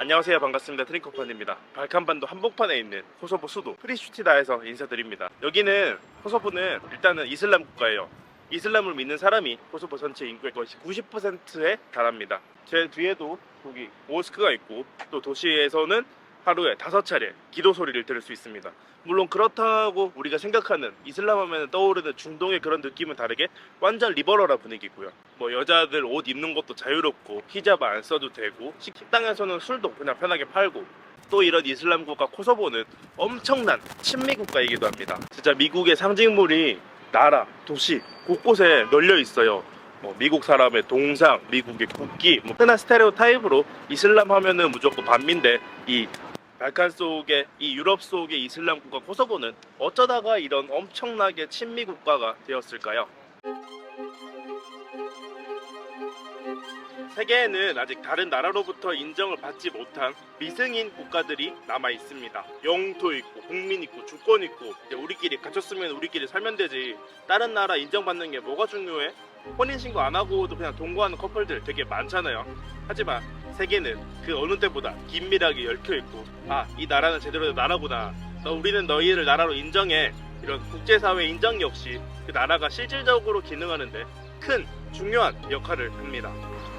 안녕하세요, 반갑습니다. 트링커펀입니다. 발칸반도 한복판에 있는 코소보 수도 프리슈티다에서 인사드립니다. 여기는 코소보는 일단은 이슬람 국가예요. 이슬람을 믿는 사람이 코소보 전체 인구의 거의 90%에 달합니다. 제 뒤에도 거기 모스크가 있고, 또 도시에서는 하루에 5차례 기도 소리를 들을 수 있습니다. 물론 그렇다고 우리가 생각하는 이슬람 하면 떠오르는 중동의 그런 느낌은 다르게 완전 리버럴한 분위기고요. 뭐 여자들 옷 입는 것도 자유롭고 히잡 안 써도 되고, 식당에서는 술도 그냥 편하게 팔고, 또 이런 이슬람 국가 코소보는 엄청난 친미 국가이기도 합니다. 진짜 미국의 상징물이 나라, 도시 곳곳에 널려 있어요. 미국 사람의 동상, 미국의 국기, 흔한 스테레오타입으로 이슬람 하면은 무조건 반미인데, 이 발칸 속의, 이 유럽 속의 이슬람 국가 코소보는 어쩌다가 이런 엄청나게 친미 국가가 되었을까요? 세계에는 아직 다른 나라로부터 인정을 받지 못한 미승인 국가들이 남아 있습니다. 영토 있고, 국민 있고, 주권 있고, 이제 우리끼리 갇혔으면 우리끼리 살면 되지, 다른 나라 인정받는 게 뭐가 중요해? 혼인신고 안 하고도 그냥 동거하는 커플들 되게 많잖아요. 하지만 세계는 그 어느 때보다 긴밀하게 얽혀있고, 이 나라는 제대로 된 나라구나, 우리는 너희를 나라로 인정해, 이런 국제사회 인정이 없이 그 나라가 실질적으로 기능하는데 큰 중요한 역할을 합니다.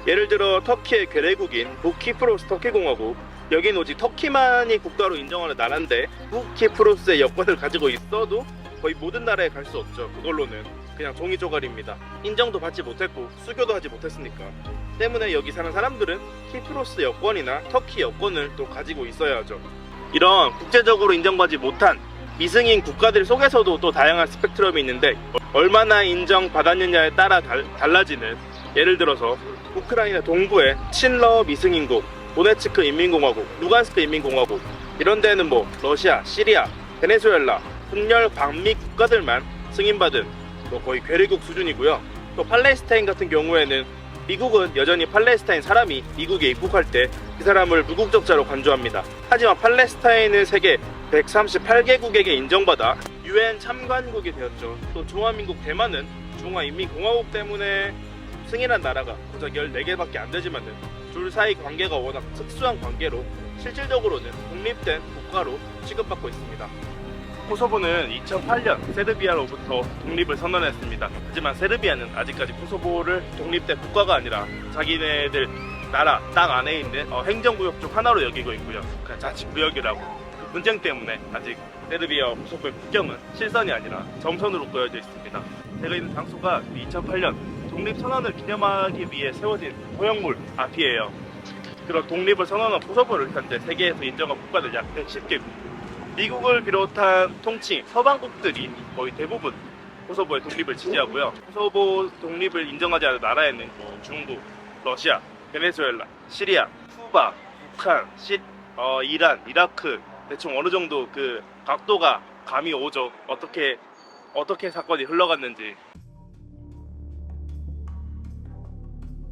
예를 들어 터키의 괴뢰국인 북키프로스 터키공화국, 여긴 오직 터키만이 국가로 인정하는 나라인데 북키프로스의 여권을 가지고 있어도 거의 모든 나라에 갈 수 없죠. 그걸로는 그냥 종이 조각입니다. 인정도 받지 못했고 수교도 하지 못했으니까. 때문에 여기 사는 사람들은 키프로스 여권이나 터키 여권을 또 가지고 있어야 하죠. 이런 국제적으로 인정받지 못한 미승인 국가들 속에서도 또 다양한 스펙트럼이 있는데, 얼마나 인정받았느냐에 따라 달라지는, 예를 들어서 우크라이나 동부의 친러 미승인국, 도네츠크 인민공화국, 루간스크 인민공화국, 이런 데는 러시아, 시리아, 베네수엘라, 분열 방미 국가들만 승인받은 거의 괴뢰국 수준이고요. 또 팔레스타인 같은 경우에는 미국은 여전히 팔레스타인 사람이 미국에 입국할 때 그 사람을 무국적자로 간주합니다. 하지만 팔레스타인은 세계 138개국에게 인정받아 UN 참관국이 되었죠. 또 중화민국 대만은 중화인민공화국 때문에 승인한 나라가 고작 14개밖에 안 되지만은 둘 사이 관계가 워낙 특수한 관계로 실질적으로는 독립된 국가로 취급받고 있습니다. 코소보는 2008년 세르비아로부터 독립을 선언했습니다. 하지만 세르비아는 아직까지 코소보를 독립된 국가가 아니라 자기네들 나라 땅 안에 있는 행정구역 중 하나로 여기고 있고요. 그냥 자치구역이라고. 그 분쟁 때문에 아직 세르비아와 코소보의 국경은 실선이 아니라 점선으로 그어져 있습니다. 제가 있는 장소가 2008년 독립선언을 기념하기 위해 세워진 소형물 앞이에요. 그런 독립을 선언한 코소보를 현재 세계에서 인정한 국가들 약 110개국, 미국을 비롯한 통칭 서방국들이 거의 대부분 코소보의 독립을 지지하고요. 코소보 독립을 인정하지 않은 나라에는 중국, 러시아, 베네수엘라, 시리아, 쿠바, 북한, 이란, 이라크, 대충 어느 정도 그 각도가 감이 오죠. 어떻게 사건이 흘러갔는지.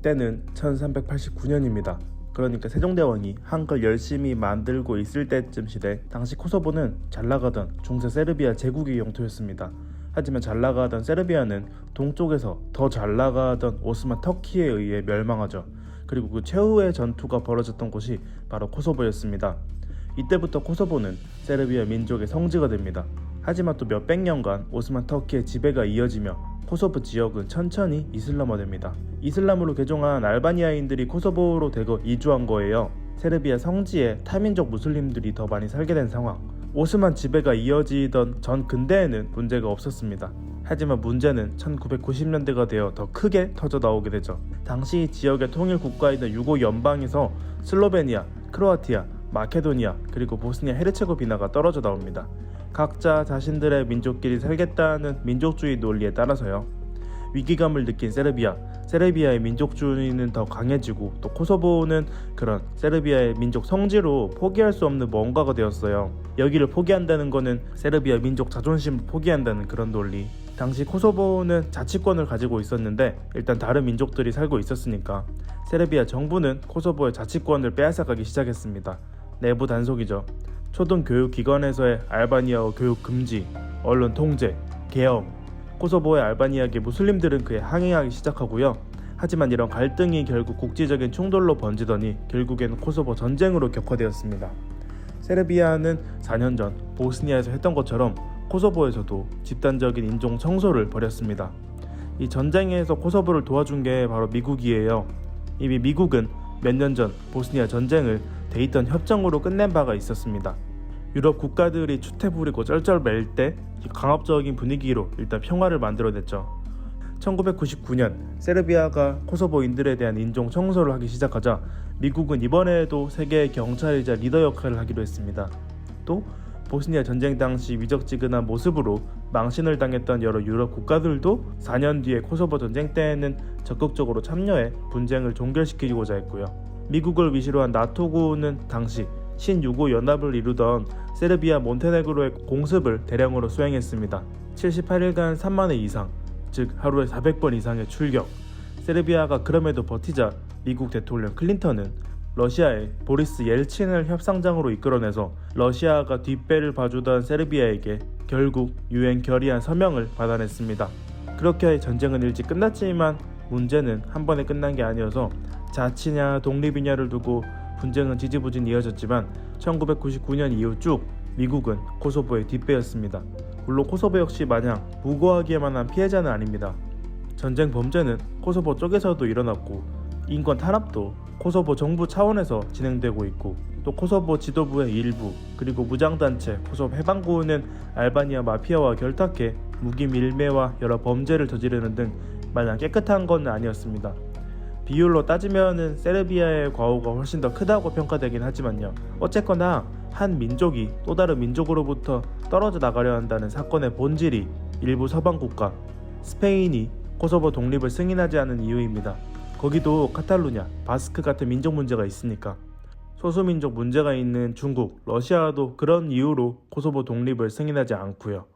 때는 1389년입니다. 그러니까 세종대왕이 한글 열심히 만들고 있을 때쯤 시대, 당시 코소보는 잘나가던 중세 세르비아 제국의 영토였습니다. 하지만 잘나가던 세르비아는 동쪽에서 더 잘나가던 오스만 터키에 의해 멸망하죠. 그리고 그 최후의 전투가 벌어졌던 곳이 바로 코소보였습니다. 이때부터 코소보는 세르비아 민족의 성지가 됩니다. 하지만 또 몇백 년간 오스만 터키의 지배가 이어지며 코소보 지역은 천천히 이슬람화됩니다. 이슬람으로 개종한 알바니아인들이 코소보로 대거 이주한 거예요. 세르비아 성지에 타민족 무슬림들이 더 많이 살게 된 상황. 오스만 지배가 이어지던 전 근대에는 문제가 없었습니다. 하지만 문제는 1990년대가 되어 더 크게 터져 나오게 되죠. 당시 지역의 통일 국가이던 유고 연방에서 슬로베니아, 크로아티아, 마케도니아, 그리고 보스니아 헤르체고비나가 떨어져 나옵니다. 각자 자신들의 민족끼리 살겠다는 민족주의 논리에 따라서요. 위기감을 느낀 세르비아의 민족주의는 더 강해지고, 또 코소보는 그런 세르비아의 민족 성지로 포기할 수 없는 뭔가가 되었어요. 여기를 포기한다는 거는 세르비아 민족 자존심을 포기한다는 그런 논리. 당시 코소보는 자치권을 가지고 있었는데 일단 다른 민족들이 살고 있었으니까 세르비아 정부는 코소보의 자치권을 빼앗아가기 시작했습니다. 내부 단속이죠. 초등교육기관에서의 알바니아어 교육 금지, 언론 통제, 계엄. 코소보의 알바니아계 무슬림들은 그에 항의하기 시작하고요. 하지만 이런 갈등이 결국 국지적인 충돌로 번지더니 결국에는 코소보 전쟁으로 격화되었습니다. 세르비아는 4년 전 보스니아에서 했던 것처럼 코소보에서도 집단적인 인종 청소를 벌였습니다. 이 전쟁에서 코소보를 도와준 게 바로 미국이에요. 이미 미국은 몇 년 전 보스니아 전쟁을 데이턴 협정으로 끝낸 바가 있었습니다. 유럽 국가들이 추태 부리고 쩔쩔맬 때 강압적인 분위기로 일단 평화를 만들어냈죠. 1999년 세르비아가 코소보인들에 대한 인종 청소를 하기 시작하자 미국은 이번에도 세계의 경찰이자 리더 역할을 하기로 했습니다. 또 보스니아 전쟁 당시 위적지근한 모습으로 망신을 당했던 여러 유럽 국가들도 4년 뒤에 코소보 전쟁 때에는 적극적으로 참여해 분쟁을 종결시키고자 했고요. 미국을 위시로 한 나토군은 당시 신유고 연합을 이루던 세르비아 몬테네그로의 공습을 대량으로 수행했습니다. 78일간 3만 회 이상, 즉 하루에 400번 이상의 출격. 세르비아가 그럼에도 버티자 미국 대통령 클린턴은 러시아의 보리스 옐친을 협상장으로 이끌어내서 러시아가 뒷배를 봐주던 세르비아에게 결국 유엔 결의안 서명을 받아냈습니다. 그렇게 전쟁은 일찍 끝났지만 문제는 한 번에 끝난 게 아니어서 자치냐 독립이냐를 두고 분쟁은 지지부진 이어졌지만 1999년 이후 쭉 미국은 코소보의 뒷배였습니다. 물론 코소보 역시 마냥 무고하기에만 한 피해자는 아닙니다. 전쟁 범죄는 코소보 쪽에서도 일어났고 인권 탄압도 코소보 정부 차원에서 진행되고 있고 또 코소보 지도부의 일부 그리고 무장단체 코소보 해방군은 알바니아 마피아와 결탁해 무기 밀매와 여러 범죄를 저지르는 등 마냥 깨끗한 건 아니었습니다. 비율로 따지면은 세르비아의 과오가 훨씬 더 크다고 평가되긴 하지만요. 어쨌거나 한 민족이 또 다른 민족으로부터 떨어져 나가려 한다는 사건의 본질이 일부 서방 국가, 스페인이 코소보 독립을 승인하지 않은 이유입니다. 거기도 카탈루냐, 바스크 같은 민족 문제가 있으니까. 소수민족 문제가 있는 중국, 러시아도 그런 이유로 코소보 독립을 승인하지 않고요.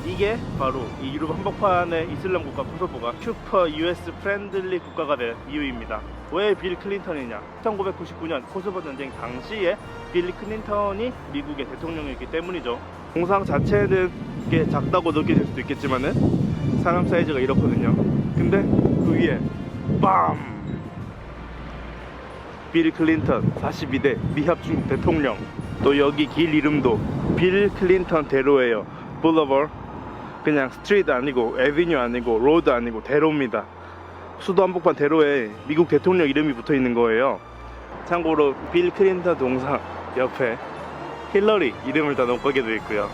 이게 바로 이 유럽 한복판의 이슬람 국가 코소보가 슈퍼 US 프렌들리 국가가 된 이유입니다. 왜 빌 클린턴이냐? 1999년 코소보 전쟁 당시에 빌 클린턴이 미국의 대통령이었기 때문이죠. 공상 자체는 꽤 작다고 느껴질 수도 있겠지만은 사람 사이즈가 이렇거든요. 근데 그 위에 빰! 빌 클린턴 42대 미합 중국 대통령. 또 여기 길 이름도 빌 클린턴 대로예요. 블러버. 그냥 스트리트 아니고 에비뉴 아니고 로드 아니고 대로입니다. 수도 한복판 대로에 미국 대통령 이름이 붙어 있는 거예요. 참고로 빌 클린턴 동상 옆에 힐러리 이름을 다 넣게 되어 있고요.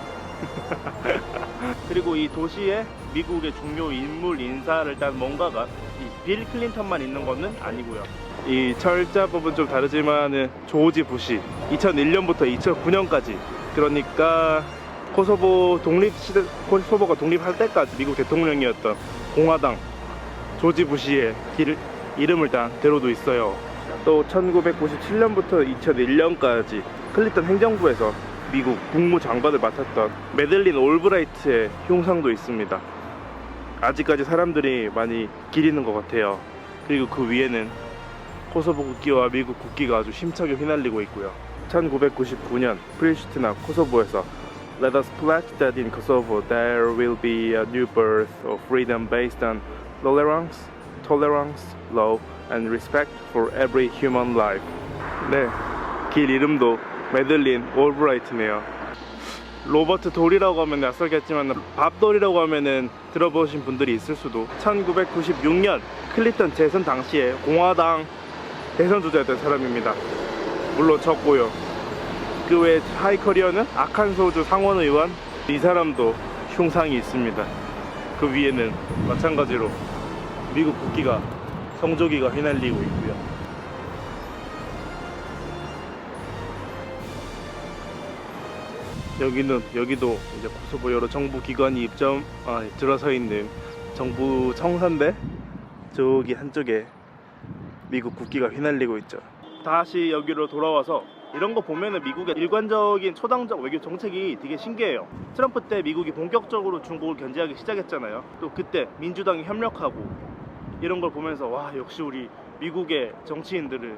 그리고 이 도시에 미국의 중요 인물 인사를 딴 뭔가가 이 빌 클린턴만 있는 거는 아니고요. 이 철자법은 좀 다르지만 조지 부시 2001년부터 2009년까지 그러니까 코소보 독립 시대, 코소보가 독립할 때까지 미국 대통령이었던 공화당 조지 부시의 이름을 딴 대로도 있어요. 또 1997년부터 2001년까지 클린턴 행정부에서 미국 국무장관을 맡았던 매들린 올브라이트의 흉상도 있습니다. 아직까지 사람들이 많이 기리는 것 같아요. 그리고 그 위에는 코소보 국기와 미국 국기가 아주 힘차게 휘날리고 있고요. 1999년 프리슈티나 코소보에서 Let us pledge that in Kosovo there will be a new birth of freedom based on tolerance, love, and respect for every human life. 네, 길 이름도 매들린 올브라이트네요. 로버트 돌이라고 하면 낯설겠지만 밥돌이라고 하면은 들어보신 분들이 있을 수도. 1996년 클린턴 재선 당시에 공화당 대선 주자였던 사람입니다. 물론 졌고요. 그 외 하이 커리어는 아칸소주 상원의원, 이 사람도 흉상이 있습니다. 그 위에는 마찬가지로 미국 국기가 성조기가 휘날리고 있고요. 여기도 이제 코소보 여러 정부 기관이 들어서 있는 정부 청사인데 저기 한쪽에 미국 국기가 휘날리고 있죠. 다시 여기로 돌아와서 이런 거 보면은 미국의 일관적인 초당적 외교 정책이 되게 신기해요. 트럼프 때 미국이 본격적으로 중국을 견제하기 시작했잖아요. 또 그때 민주당이 협력하고 이런 걸 보면서 와, 역시 우리 미국의 정치인들은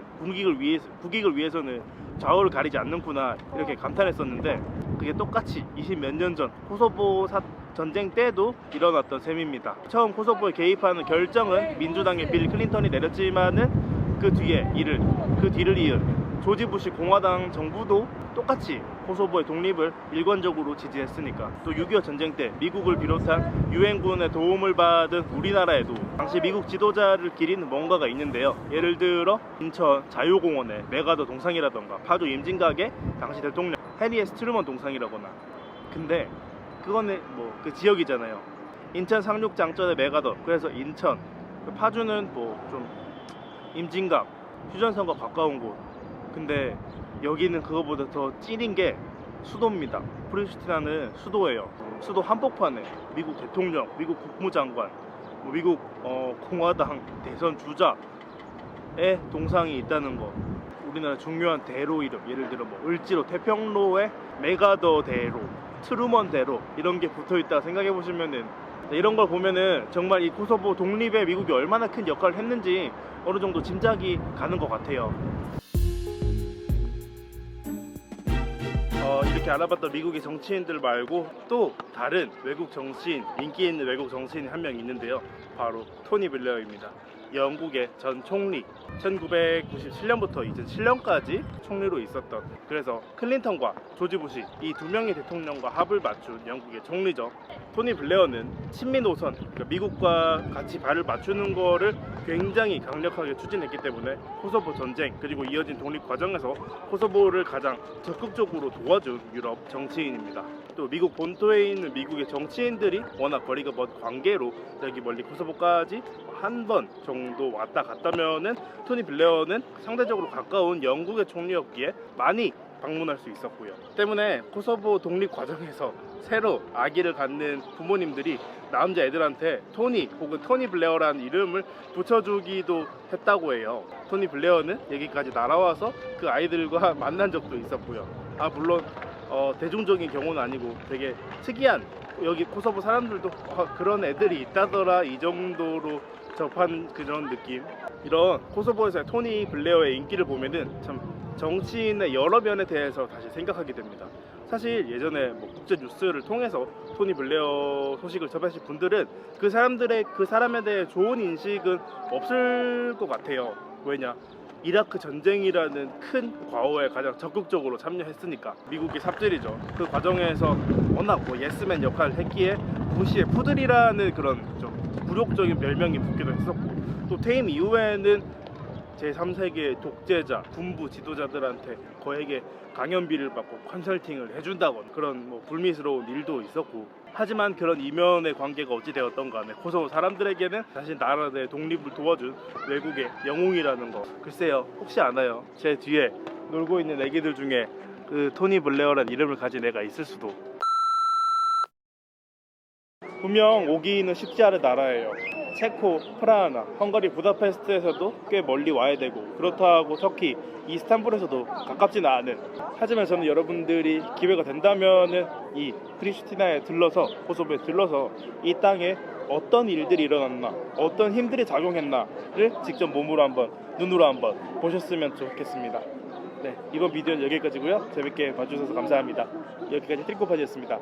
국익을 위해서는 좌우를 가리지 않는구나 이렇게 감탄했었는데 그게 똑같이 20몇 년 전 코소보 전쟁 때도 일어났던 셈입니다. 처음 코소보에 개입하는 결정은 민주당의 빌 클린턴이 내렸지만은 그 뒤를 이은 조지 부시 공화당 정부도 똑같이 코소보의 독립을 일관적으로 지지했으니까. 또 6.25 전쟁 때 미국을 비롯한 유엔군의 도움을 받은 우리나라에도 당시 미국 지도자를 기린 뭔가가 있는데요. 예를 들어 인천 자유공원의 메가더 동상이라던가 파주 임진각의 당시 대통령 해리 S 트루먼 동상이라거나. 근데 그거는 뭐 그 지역이잖아요. 인천 상륙장전의 메가더, 그래서 인천, 파주는 뭐 좀 임진각, 휴전선과 가까운 곳. 근데 여기는 그거보다 더 찐인 게 수도입니다. 프리슈티나는 수도예요. 수도 한복판에 미국 대통령, 미국 국무장관, 뭐 미국 공화당 대선 주자의 동상이 있다는 거. 우리나라 중요한 대로 이름, 예를 들어 뭐 을지로 태평로에 메가더 대로, 트루먼 대로 이런 게 붙어있다 생각해 보시면은, 이런 걸 보면은 정말 이 코소보 독립에 미국이 얼마나 큰 역할을 했는지 어느 정도 짐작이 가는 것 같아요. 이렇게 알아봤던 미국의 정치인들 말고 또 다른 외국 정치인, 인기 있는 외국 정치인이 한 명 있는데요. 바로 토니 블레어입니다. 영국의 전 총리, 1997년부터 2007년까지 총리로 있었던, 그래서 클린턴과 조지 부시 이 두 명의 대통령과 합을 맞춘 영국의 총리죠. 토니 블레어는 친미 노선, 그러니까 미국과 같이 발을 맞추는 거를 굉장히 강력하게 추진했기 때문에 코소보 전쟁 그리고 이어진 독립 과정에서 코소보를 가장 적극적으로 도와준 유럽 정치인입니다. 또 미국 본토에 있는 미국의 정치인들이 워낙 거리가 먼 관계로 여기 멀리 코소보까지 한 번 정도 왔다 갔다면은 토니 블레어는 상대적으로 가까운 영국의 총리였기에 많이 방문할 수 있었고요. 때문에 코소보 독립 과정에서 새로 아기를 갖는 부모님들이 남자 애들한테 토니 혹은 토니 블레어라는 이름을 붙여주기도 했다고 해요. 토니 블레어는 여기까지 날아와서 그 아이들과 만난 적도 있었고요. 물론 대중적인 경우는 아니고 되게 특이한, 여기 코소보 사람들도 그런 애들이 있다더라 이 정도로 접한 그런 느낌. 이런 코소보에서의 토니 블레어의 인기를 보면은 참 정치인의 여러 면에 대해서 다시 생각하게 됩니다. 사실 예전에 뭐 국제 뉴스를 통해서 토니 블레어 소식을 접하신 분들은 그 사람에 대해 좋은 인식은 없을 것 같아요. 왜냐? 이라크 전쟁이라는 큰 과오에 가장 적극적으로 참여했으니까. 미국이 삽질이죠. 그 과정에서 워낙 뭐 예스맨 역할을 했기에 부시의 푸들이라는 그런 좀 굴욕적인 별명이 붙기도 했었고, 또 퇴임 이후에는 제3세계 독재자, 군부 지도자들한테 거액의 강연비를 받고 컨설팅을 해준다거나 그런 뭐 불미스러운 일도 있었고, 하지만 그런 이면의 관계가 어찌 되었던 간에 코소보 사람들에게는 자신 나라의 독립을 도와준 외국의 영웅이라는 거. 글쎄요, 혹시 아나요? 제 뒤에 놀고 있는 애기들 중에 그 토니 블레어라는 이름을 가진 애가 있을 수도. 분명 오기는 쉽지 않은 나라예요. 체코, 프라하, 헝가리 부다페스트에서도 꽤 멀리 와야 되고, 그렇다고 터키, 이스탄불에서도 가깝지는 않은. 하지만 저는 여러분들이 기회가 된다면은 이 프리슈티나에 들러서, 코소보에 들러서 이 땅에 어떤 일들이 일어났나, 어떤 힘들이 작용했나를 직접 몸으로 한번, 눈으로 한번 보셨으면 좋겠습니다. 네, 이번 비디오는 여기까지고요. 재밌게 봐주셔서 감사합니다. 여기까지 트리코파지였습니다.